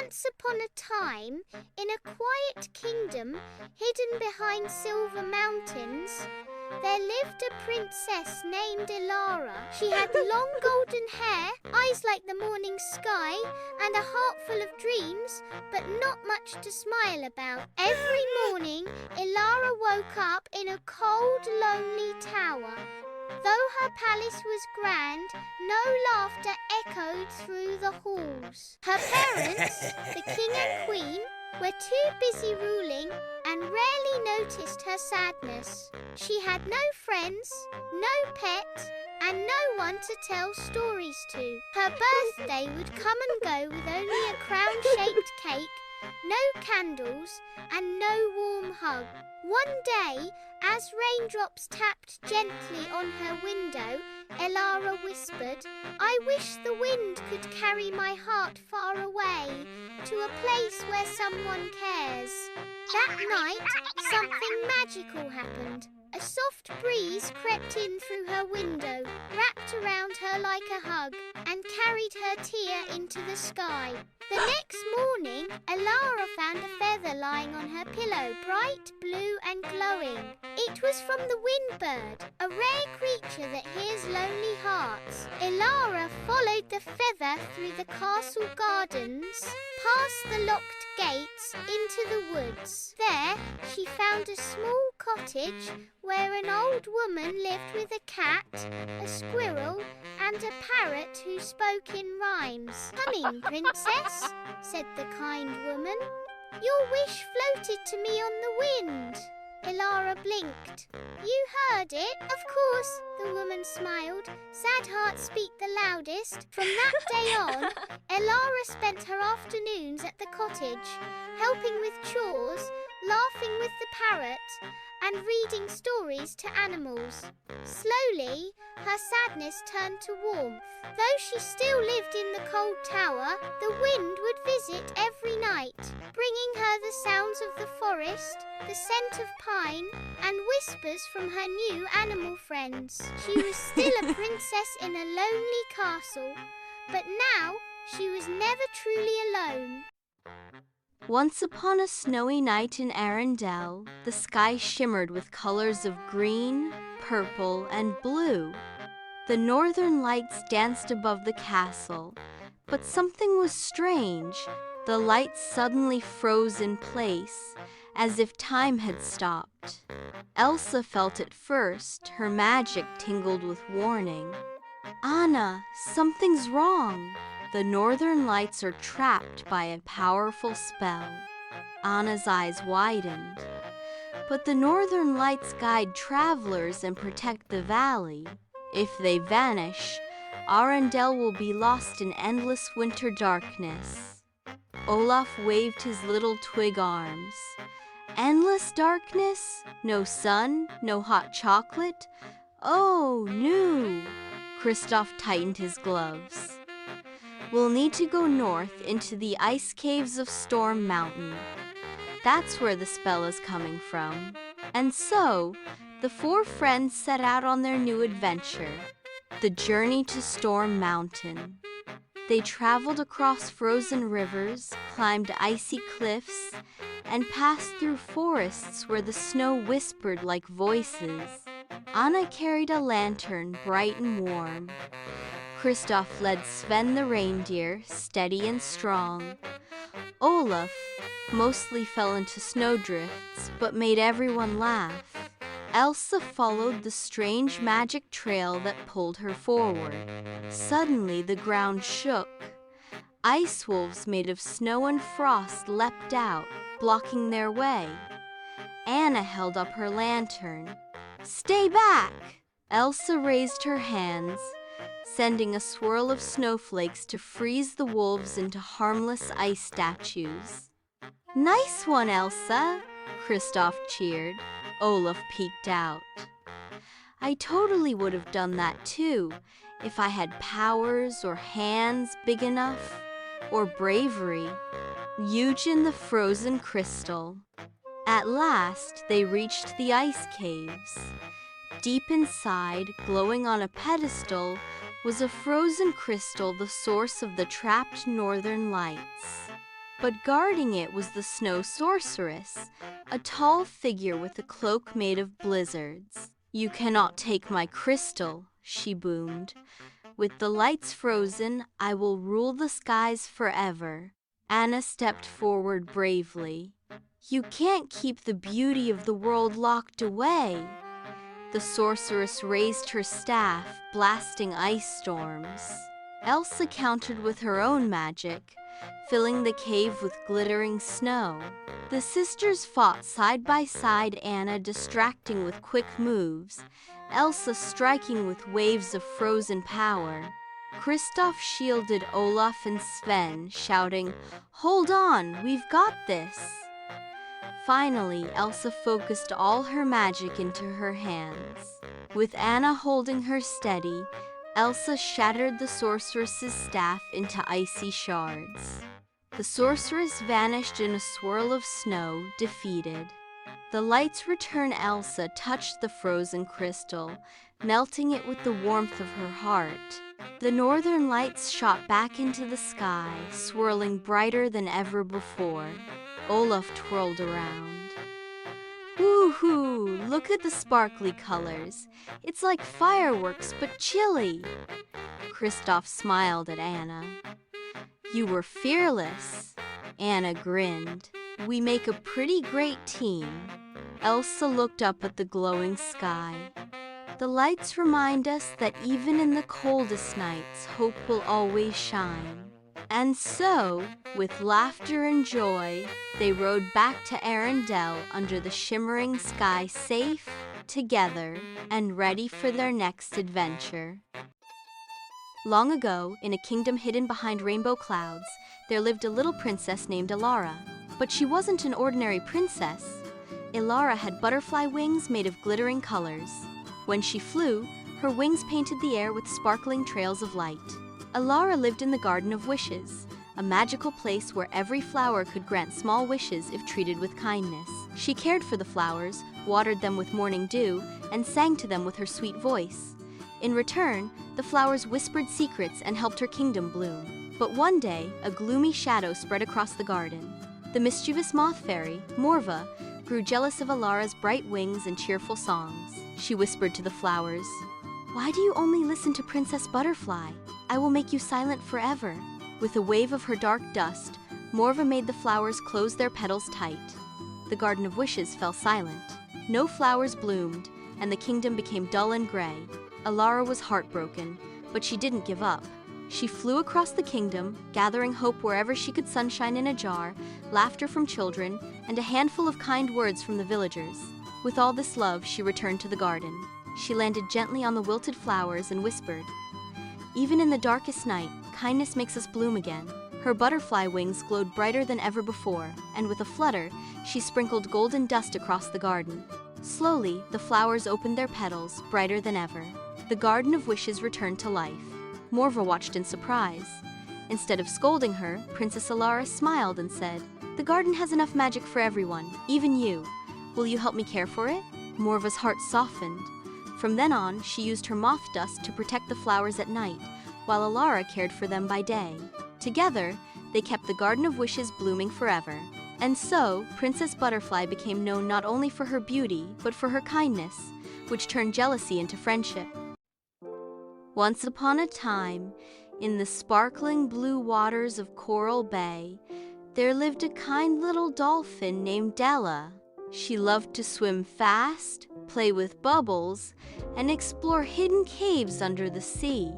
Once upon a time, in a quiet kingdom hidden behind silver mountains, there lived a princess named Elara. She had long golden hair, eyes like the morning sky, and a heart full of dreams, but not much to smile about. Every morning, Elara woke up in a cold, lonely tower. Though her palace was grand, no laughter echoed through the halls. Her parents, the king and queen, were too busy ruling and rarely noticed her sadness. She had no friends, no pet, and no one to tell stories to. Her birthday would come and go with only a crown-shaped cake, no candles, and no warm hug. One day, as raindrops tapped gently on her window, Elara whispered, "I wish the wind could carry my heart far away, to a place where someone cares." That night, something magical happened. A soft breeze crept in through her window, wrapped around her like a hug, and carried her tear into the sky. The next morning, Elara found a feather lying on her pillow, bright blue and glowing. It was from the windbird, a rare creature that hears lonely hearts. Elara followed the feather through the castle gardens, past the locked gates, into the woods. There, she found a small cottage where an old woman lived with a cat, a squirrel, and a parrot who spoke in rhymes. "Come in, princess," said the kind woman. "Your wish floated to me on the wind." Elara blinked. "You heard it?" "Of course," the woman smiled. "Sad hearts speak the loudest." From that day on, Elara spent her afternoons at the cottage, helping with chores, laughing with the parrot, and reading stories to animals. Slowly, her sadness turned to warmth. Though she still lived in the cold tower, the wind would visit every night, bringing her the sounds of the forest, the scent of pine, and whispers from her new animal friends. She was still a princess in a lonely castle, but now she was never truly alone. Once upon a snowy night in Arendelle, the sky shimmered with colors of green, purple, and blue. The northern lights danced above the castle, but something was strange. The lights suddenly froze in place, as if time had stopped. Elsa felt it first, her magic tingled with warning. "Anna, something's wrong. The northern lights are trapped by a powerful spell." Anna's eyes widened. "But the northern lights guide travelers and protect the valley. If they vanish, Arendelle will be lost in endless winter darkness." Olaf waved his little twig arms. "Endless darkness? No sun? No hot chocolate? Oh, no!" Kristoff tightened his gloves. "We'll need to go north into the ice caves of Storm Mountain. That's where the spell is coming from." And so, the four friends set out on their new adventure, the journey to Storm Mountain. They traveled across frozen rivers, climbed icy cliffs, and passed through forests where the snow whispered like voices. Anna carried a lantern, bright and warm. Kristoff led Sven the reindeer, steady and strong. Olaf mostly fell into snowdrifts, but made everyone laugh. Elsa followed the strange magic trail that pulled her forward. Suddenly the ground shook. Ice wolves made of snow and frost leapt out, blocking their way. Anna held up her lantern. "Stay back!" Elsa raised her hands, sending a swirl of snowflakes to freeze the wolves into harmless ice statues. "Nice one, Elsa!" Kristoff cheered. Olaf peeked out. "I totally would have done that too, if I had powers or hands big enough, or bravery." Eugen the frozen crystal. At last they reached the ice caves. Deep inside, glowing on a pedestal, was a frozen crystal, the source of the trapped northern lights. But guarding it was the snow sorceress, a tall figure with a cloak made of blizzards. "You cannot take my crystal," she boomed. "With the lights frozen, I will rule the skies forever." Anna stepped forward bravely. "You can't keep the beauty of the world locked away." The sorceress raised her staff, blasting ice storms. Elsa countered with her own magic, filling the cave with glittering snow. The sisters fought side by side, Anna distracting with quick moves, Elsa striking with waves of frozen power. Kristoff shielded Olaf and Sven, shouting, "Hold on, we've got this!" Finally, Elsa focused all her magic into her hands. With Anna holding her steady, Elsa shattered the sorceress's staff into icy shards. The sorceress vanished in a swirl of snow, defeated. The light's return. Elsa touched the frozen crystal, melting it with the warmth of her heart. The northern lights shot back into the sky, swirling brighter than ever before. Olaf twirled around. "Woohoo! Look at the sparkly colors. It's like fireworks, but chilly." Kristoff smiled at Anna. "You were fearless." Anna grinned. "We make a pretty great team." Elsa looked up at the glowing sky. "The lights remind us that even in the coldest nights, hope will always shine." And so, with laughter and joy, they rode back to Arendelle under the shimmering sky, safe, together, and ready for their next adventure. Long ago, in a kingdom hidden behind rainbow clouds, there lived a little princess named Aurora. But she wasn't an ordinary princess. Aurora had butterfly wings made of glittering colors. When she flew, her wings painted the air with sparkling trails of light. Aurora lived in the Garden of Wishes, a magical place where every flower could grant small wishes if treated with kindness. She cared for the flowers, watered them with morning dew, and sang to them with her sweet voice. In return, the flowers whispered secrets and helped her kingdom bloom. But one day, a gloomy shadow spread across the garden. The mischievous moth fairy, Morva, grew jealous of Aurora's bright wings and cheerful songs. She whispered to the flowers, "Why do you only listen to Princess Butterfly? I will make you silent forever." With a wave of her dark dust, Morva made the flowers close their petals tight. The Garden of Wishes fell silent. No flowers bloomed, and the kingdom became dull and gray. Aurora was heartbroken, but she didn't give up. She flew across the kingdom, gathering hope wherever she could, sunshine in a jar, laughter from children, and a handful of kind words from the villagers. With all this love, she returned to the garden. She landed gently on the wilted flowers and whispered, "Even in the darkest night, kindness makes us bloom again." Her butterfly wings glowed brighter than ever before, and with a flutter, she sprinkled golden dust across the garden. Slowly, the flowers opened their petals, brighter than ever. The Garden of Wishes returned to life. Morva watched in surprise. Instead of scolding her, Princess Aurora smiled and said, "The garden has enough magic for everyone, even you. Will you help me care for it?" Morva's heart softened. From then on, she used her moth dust to protect the flowers at night, while Aurora cared for them by day. Together, they kept the Garden of Wishes blooming forever. And so, Princess Butterfly became known not only for her beauty, but for her kindness, which turned jealousy into friendship. Once upon a time, in the sparkling blue waters of Coral Bay, there lived a kind little dolphin named Della. She loved to swim fast, play with bubbles, and explore hidden caves under the sea.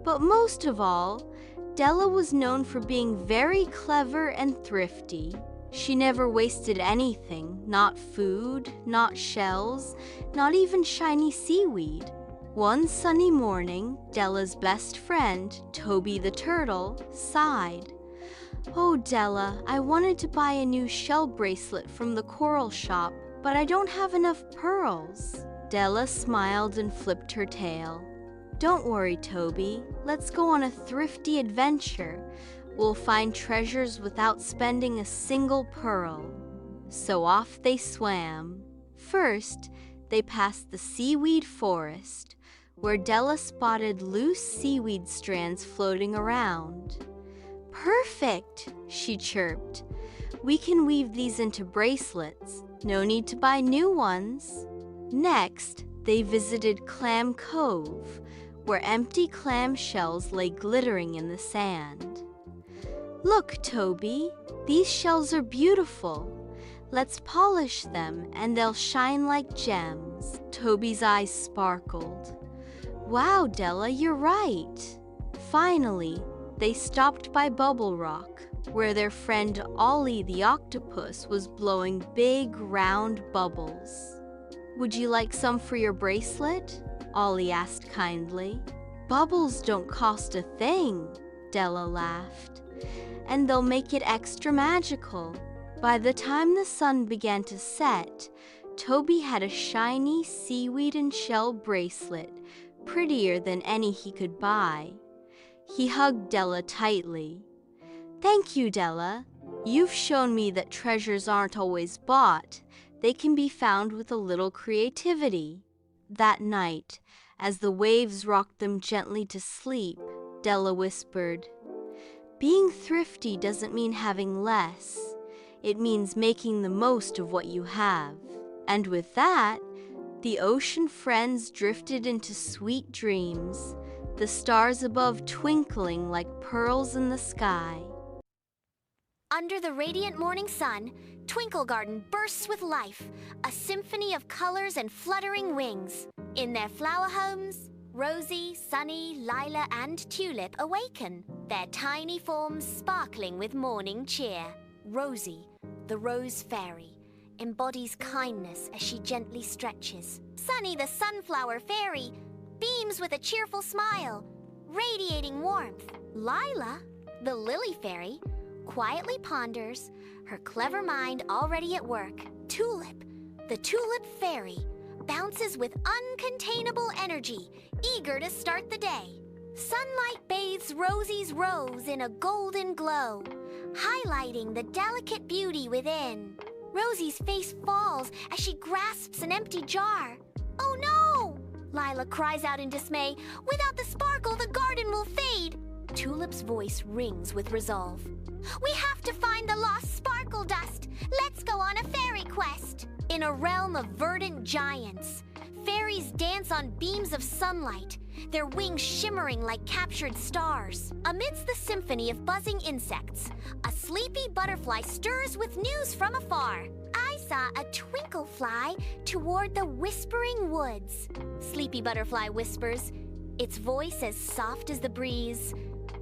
But most of all, Della was known for being very clever and thrifty. She never wasted anything, not food, not shells, not even shiny seaweed. One sunny morning, Della's best friend, Toby the turtle, sighed. "Oh, Della, I wanted to buy a new shell bracelet from the coral shop, but I don't have enough pearls." Della smiled and flipped her tail. "Don't worry, Toby. Let's go on a thrifty adventure. We'll find treasures without spending a single pearl." So off they swam. First, they passed the seaweed forest, where Della spotted loose seaweed strands floating around. Perfect, she chirped. We can weave these into bracelets. No need to buy new ones. Next, they visited Clam Cove, where empty clam shells lay glittering in the sand. Look, Toby, these shells are beautiful. Let's polish them and they'll shine like gems. Toby's eyes sparkled. Wow, Della, you're right. Finally, they stopped by Bubble Rock, where their friend Ollie the octopus was blowing big round bubbles. Would you like some for your bracelet? Ollie asked kindly. Bubbles don't cost a thing, Della laughed, and they'll make it extra magical. By the time the sun began to set, Toby had a shiny seaweed and shell bracelet, prettier than any he could buy. He hugged Della tightly. Thank you, Della. You've shown me that treasures aren't always bought. They can be found with a little creativity. That night, as the waves rocked them gently to sleep, Della whispered, Being thrifty doesn't mean having less. It means making the most of what you have. And with that, the ocean friends drifted into sweet dreams, the stars above twinkling like pearls in the sky. Under the radiant morning sun, Twinkle Garden bursts with life, a symphony of colors and fluttering wings. In their flower homes, Rosie, Sunny, Lila, and Tulip awaken, their tiny forms sparkling with morning cheer. Rosie, the rose fairy, embodies kindness as she gently stretches. Sunny, the sunflower fairy, beams with a cheerful smile, radiating warmth. Lila, the lily fairy, quietly ponders, her clever mind already at work. Tulip, the tulip fairy, bounces with uncontainable energy, eager to start the day. Sunlight bathes Rosie's rose in a golden glow, highlighting the delicate beauty within. Rosie's face falls as she grasps an empty jar. Oh no! Lila cries out in dismay. Without the sparkle, the garden will fade. Tulip's voice rings with resolve. We have to find the lost sparkle dust. Let's go on a fairy quest. In a realm of verdant giants, fairies dance on beams of sunlight, their wings shimmering like captured stars. Amidst the symphony of buzzing insects, a sleepy butterfly stirs with news from afar. I saw a twinkle fly toward the whispering woods. Sleepy butterfly whispers, its voice as soft as the breeze.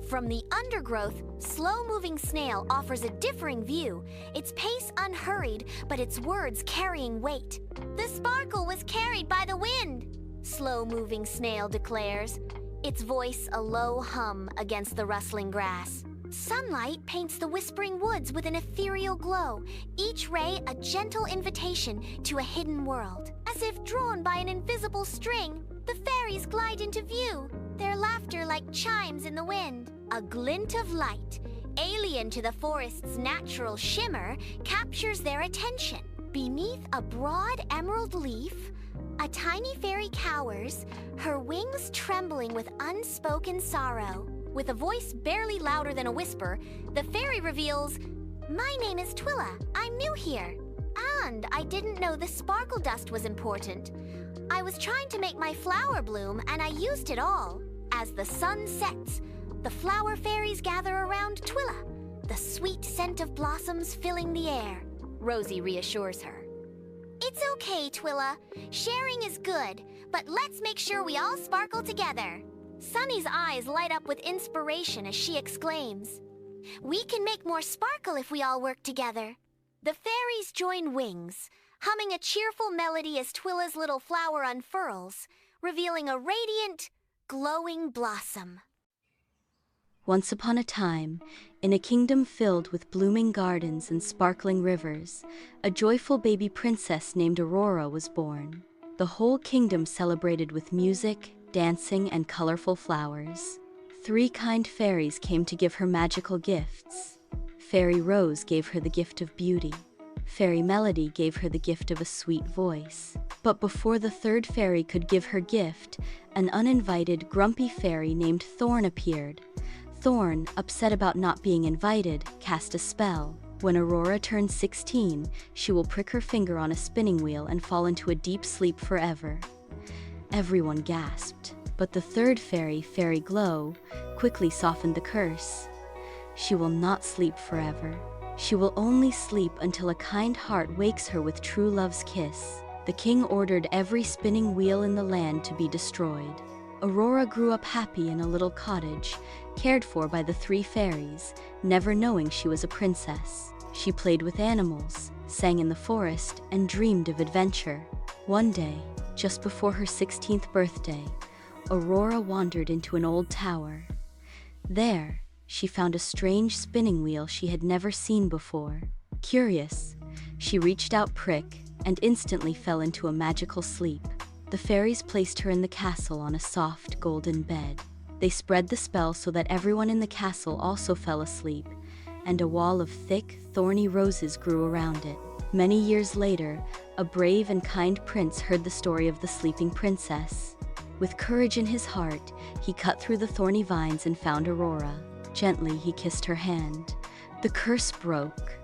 From the undergrowth, slow-moving snail offers a differing view, its pace unhurried, but its words carrying weight. The sparkle was carried by the wind, slow-moving snail declares, its voice a low hum against the rustling grass. Sunlight paints the whispering woods with an ethereal glow, each ray a gentle invitation to a hidden world. As if drawn by an invisible string, the fairies glide into view, their laughter like chimes in the wind. A glint of light, alien to the forest's natural shimmer, captures their attention. Beneath a broad emerald leaf, a tiny fairy cowers, her wings trembling with unspoken sorrow. With a voice barely louder than a whisper, the fairy reveals, My name is Twilla. I'm new here. And I didn't know the sparkle dust was important. I was trying to make my flower bloom, and I used it all. As the sun sets, the flower fairies gather around Twilla, the sweet scent of blossoms filling the air. Rosie reassures her. It's okay, Twilla. Sharing is good, but let's make sure we all sparkle together. Sunny's eyes light up with inspiration as she exclaims, We can make more sparkle if we all work together. The fairies join wings, humming a cheerful melody as Twilla's little flower unfurls, revealing a radiant, glowing blossom. Once upon a time, in a kingdom filled with blooming gardens and sparkling rivers, a joyful baby princess named Aurora was born. The whole kingdom celebrated with music, dancing, and colorful flowers. 3 kind fairies came to give her magical gifts. Fairy Rose gave her the gift of beauty. Fairy Melody gave her the gift of a sweet voice. But before the 3rd fairy could give her gift, an uninvited, grumpy fairy named Thorn appeared. Thorn, upset about not being invited, cast a spell. When Aurora turns 16, she will prick her finger on a spinning wheel and fall into a deep sleep forever. Everyone gasped, but the third fairy, Fairy Glow, quickly softened the curse. She will not sleep forever. She will only sleep until a kind heart wakes her with true love's kiss. The king ordered every spinning wheel in the land to be destroyed. Aurora grew up happy in a little cottage, cared for by the 3 fairies, never knowing she was a princess. She played with animals, sang in the forest, and dreamed of adventure. One day, just before her 16th birthday, Aurora wandered into an old tower. There, she found a strange spinning wheel she had never seen before. Curious, she reached out prick and instantly fell into a magical sleep. The fairies placed her in the castle on a soft, golden bed. They spread the spell so that everyone in the castle also fell asleep, and a wall of thick, thorny roses grew around it. Many years later, a brave and kind prince heard the story of the sleeping princess. With courage in his heart, he cut through the thorny vines and found Aurora. Gently, he kissed her hand. The curse broke.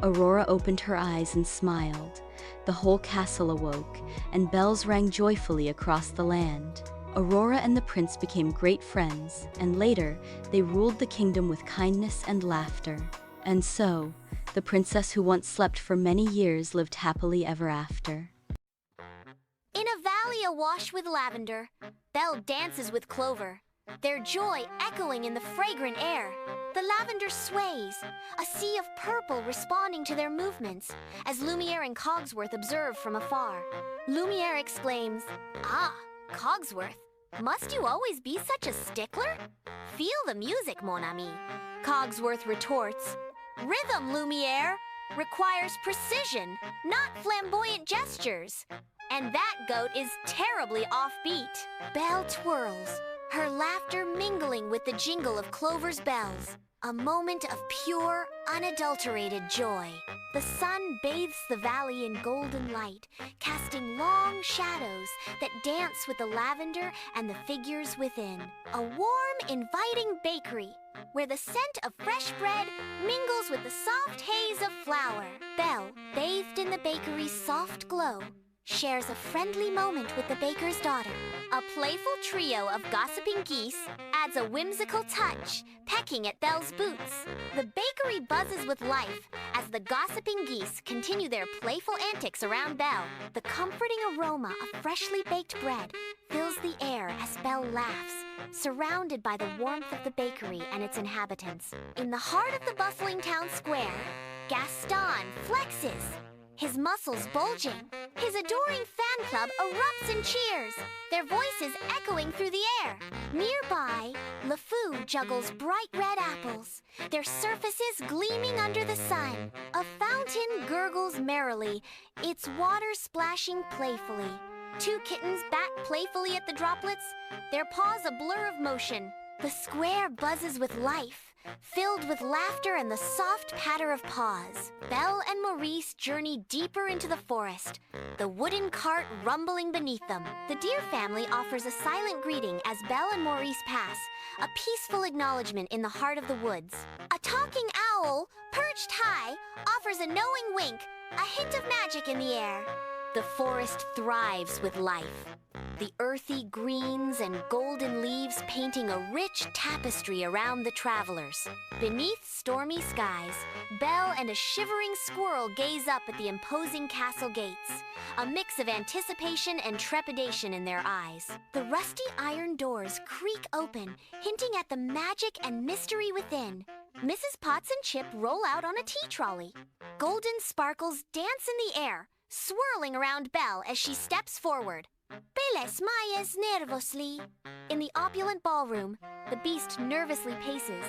Aurora opened her eyes and smiled. The whole castle awoke, and bells rang joyfully across the land. Aurora and the prince became great friends, and later, they ruled the kingdom with kindness and laughter. And so, the princess who once slept for many years lived happily ever after. In a valley awash with lavender, Belle dances with Clover, their joy echoing in the fragrant air. The lavender sways, a sea of purple responding to their movements, as Lumiere and Cogsworth observe from afar. Lumiere exclaims, "Ah, Cogsworth, must you always be such a stickler? Feel the music, mon ami." Cogsworth retorts, "Rhythm, Lumiere, requires precision, not flamboyant gestures." And that goat is terribly offbeat. Belle twirls, her laughter mingling with the jingle of Clover's bells. A moment of pure, unadulterated joy. The sun bathes the valley in golden light, casting long shadows that dance with the lavender and the figures within. A warm, inviting bakery, where the scent of fresh bread mingles with the soft haze of flour. Belle, bathed in the bakery's soft glow, shares a friendly moment with the baker's daughter. A playful trio of gossiping geese adds a whimsical touch, pecking at Belle's boots. The bakery buzzes with life as the gossiping geese continue their playful antics around Belle. The comforting aroma of freshly baked bread fills the air as Belle laughs, surrounded by the warmth of the bakery and its inhabitants. In the heart of the bustling town square, Gaston flexes, his muscles bulging. His adoring fan club erupts in cheers, their voices echoing through the air. Nearby, LeFou juggles bright red apples, their surfaces gleaming under the sun. A fountain gurgles merrily, its water splashing playfully. 2 kittens bat playfully at the droplets, their paws a blur of motion. The square buzzes with life, filled with laughter and the soft patter of paws. Belle and Maurice journey deeper into the forest, the wooden cart rumbling beneath them. The deer family offers a silent greeting as Belle and Maurice pass, a peaceful acknowledgement in the heart of the woods. A talking owl, perched high, offers a knowing wink, a hint of magic in the air. The forest thrives with life, the earthy greens and golden leaves painting a rich tapestry around the travelers. Beneath stormy skies, Belle and a shivering squirrel gaze up at the imposing castle gates, a mix of anticipation and trepidation in their eyes. The rusty iron doors creak open, hinting at the magic and mystery within. Mrs. Potts and Chip roll out on a tea trolley. Golden sparkles dance in the air, swirling around Belle as she steps forward. Belle smiles nervously. In the opulent ballroom, the beast nervously paces,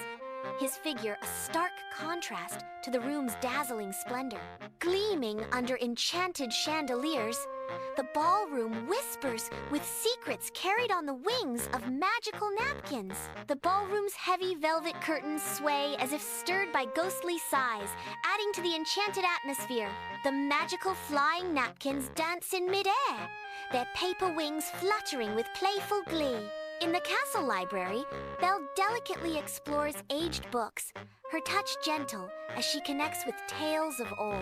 his figure a stark contrast to the room's dazzling splendor. Gleaming under enchanted chandeliers, the ballroom whispers with secrets carried on the wings of magical napkins. The ballroom's heavy velvet curtains sway as if stirred by ghostly sighs, adding to the enchanted atmosphere. The magical flying napkins dance in midair, their paper wings fluttering with playful glee. In the castle library, Belle delicately explores aged books, her touch gentle as she connects with tales of old.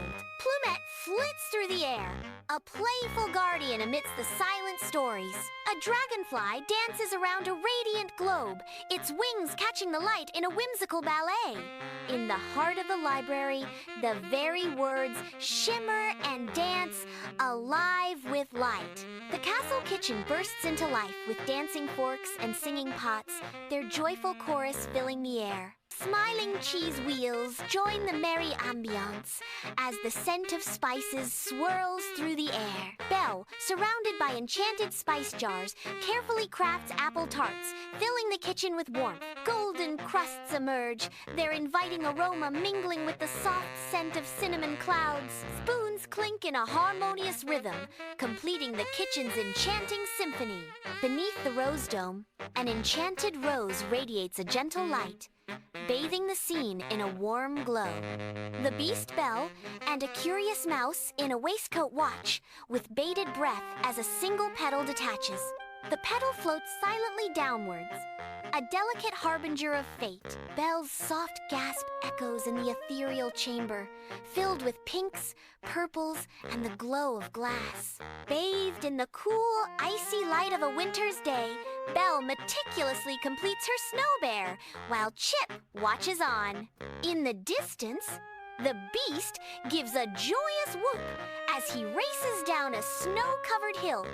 Plumette flits through the air, a playful guardian amidst the silent stories. A dragonfly dances around a radiant globe, its wings catching the light in a whimsical ballet. In the heart of the library, the very words shimmer and dance, alive with light. The castle kitchen bursts into life with dancing forks and singing pots, their joyful chorus filling the air. Smiling cheese wheels join the merry ambiance as the scent of spices swirls through the air. Belle, surrounded by enchanted spice jars, carefully crafts apple tarts, filling the kitchen with warmth. Golden crusts emerge, their inviting aroma mingling with the soft scent of cinnamon clouds. Spoons clink in a harmonious rhythm, completing the kitchen's enchanting symphony. Beneath the rose dome, an enchanted rose radiates a gentle light, bathing the scene in a warm glow. The beast Belle and a curious mouse in a waistcoat watch, with bated breath as a single petal detaches. The petal floats silently downwards, a delicate harbinger of fate. Belle's soft gasp echoes in the ethereal chamber, filled with pinks, purples, and the glow of glass. Bathed in the cool, icy light of a winter's day, Belle meticulously completes her snow bear, while Chip watches on. In the distance, the beast gives a joyous whoop as he races down a snow-covered hill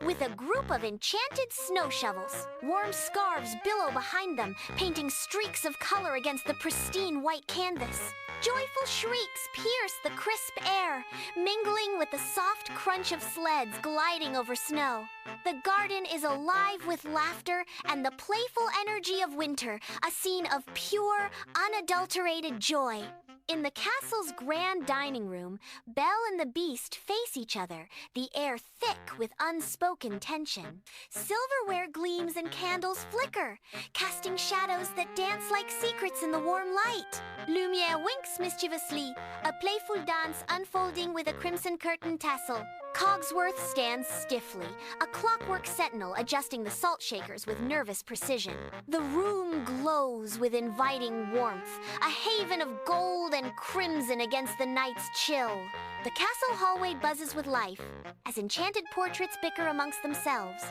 with a group of enchanted snow shovels. Warm scarves billow behind them, painting streaks of color against the pristine white canvas. Joyful shrieks pierce the crisp air, mingling with the soft crunch of sleds gliding over snow. The garden is alive with laughter and the playful energy of winter, a scene of pure, unadulterated joy. In the castle's grand dining room, Belle and the beast face each other, the air thick with unspoken tension. Silverware gleams and candles flicker, casting shadows that dance like secrets in the warm light. Lumiere winks mischievously, a playful dance unfolding with a crimson curtain tassel. Cogsworth stands stiffly, a clockwork sentinel adjusting the salt shakers with nervous precision. The room glows with inviting warmth, a haven of gold and crimson against the night's chill. The castle hallway buzzes with life as enchanted portraits bicker amongst themselves,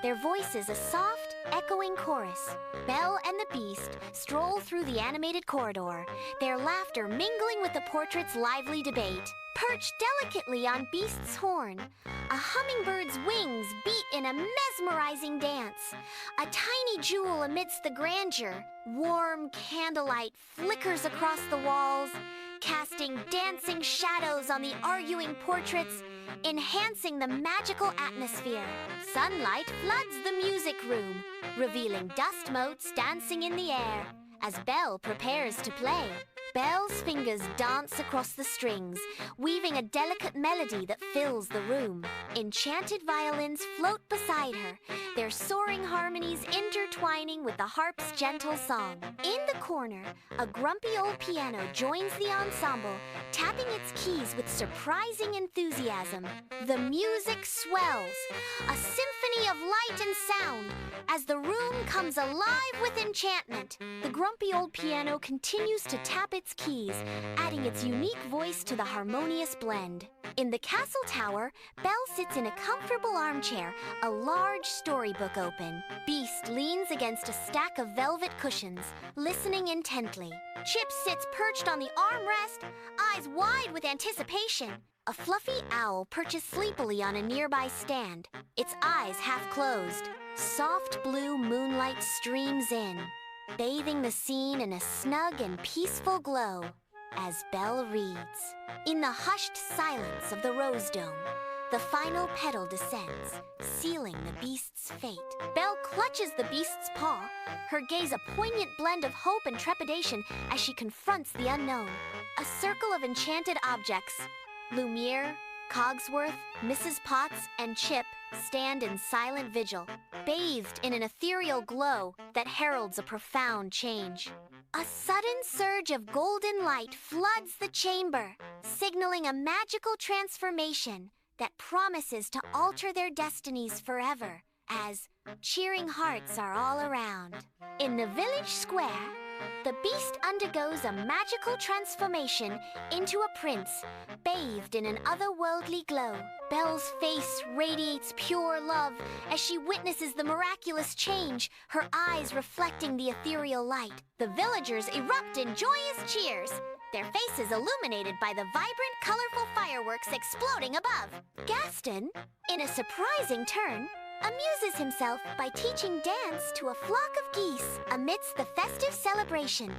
their voices a soft, echoing chorus. Belle and the beast stroll through the animated corridor, their laughter mingling with the portraits' lively debate. Perched delicately on Beast's horn, a hummingbird's wings beat in a mesmerizing dance. A tiny jewel amidst the grandeur. Warm candlelight flickers across the walls, casting dancing shadows on the arguing portraits, enhancing the magical atmosphere. Sunlight floods the music room, revealing dust motes dancing in the air as Belle prepares to play. Belle's fingers dance across the strings, weaving a delicate melody that fills the room. Enchanted violins float beside her, their soaring harmonies intertwining with the harp's gentle song. In the corner, a grumpy old piano joins the ensemble, tapping its keys with surprising enthusiasm. The music swells, a symphony of light and sound, as the room comes alive with enchantment. The grumpy old piano continues to tap its keys, adding its unique voice to the harmonious blend. In the castle tower, Belle sits in a comfortable armchair, a large storybook open. Beast leans against a stack of velvet cushions, listening intently. Chip sits perched on the armrest, eyes wide with anticipation. A fluffy owl perches sleepily on a nearby stand, its eyes half closed. Soft blue moonlight streams in, bathing the scene in a snug and peaceful glow as Belle reads. In the hushed silence of the rose dome, the final petal descends, sealing the beast's fate. Belle clutches the beast's paw, her gaze a poignant blend of hope and trepidation as she confronts the unknown. A circle of enchanted objects, Lumiere, Cogsworth, Mrs. Potts, and Chip stand in silent vigil, bathed in an ethereal glow that heralds a profound change. A sudden surge of golden light floods the chamber, signaling a magical transformation that promises to alter their destinies forever, as Cheering hearts are all around. In the village square, the beast undergoes a magical transformation into a prince, bathed in an otherworldly glow. Belle's face radiates pure love as she witnesses the miraculous change, her eyes reflecting the ethereal light. The villagers erupt in joyous cheers, their faces illuminated by the vibrant, colorful fireworks exploding above. Gaston, in a surprising turn, amuses himself by teaching dance to a flock of geese amidst the festive celebration.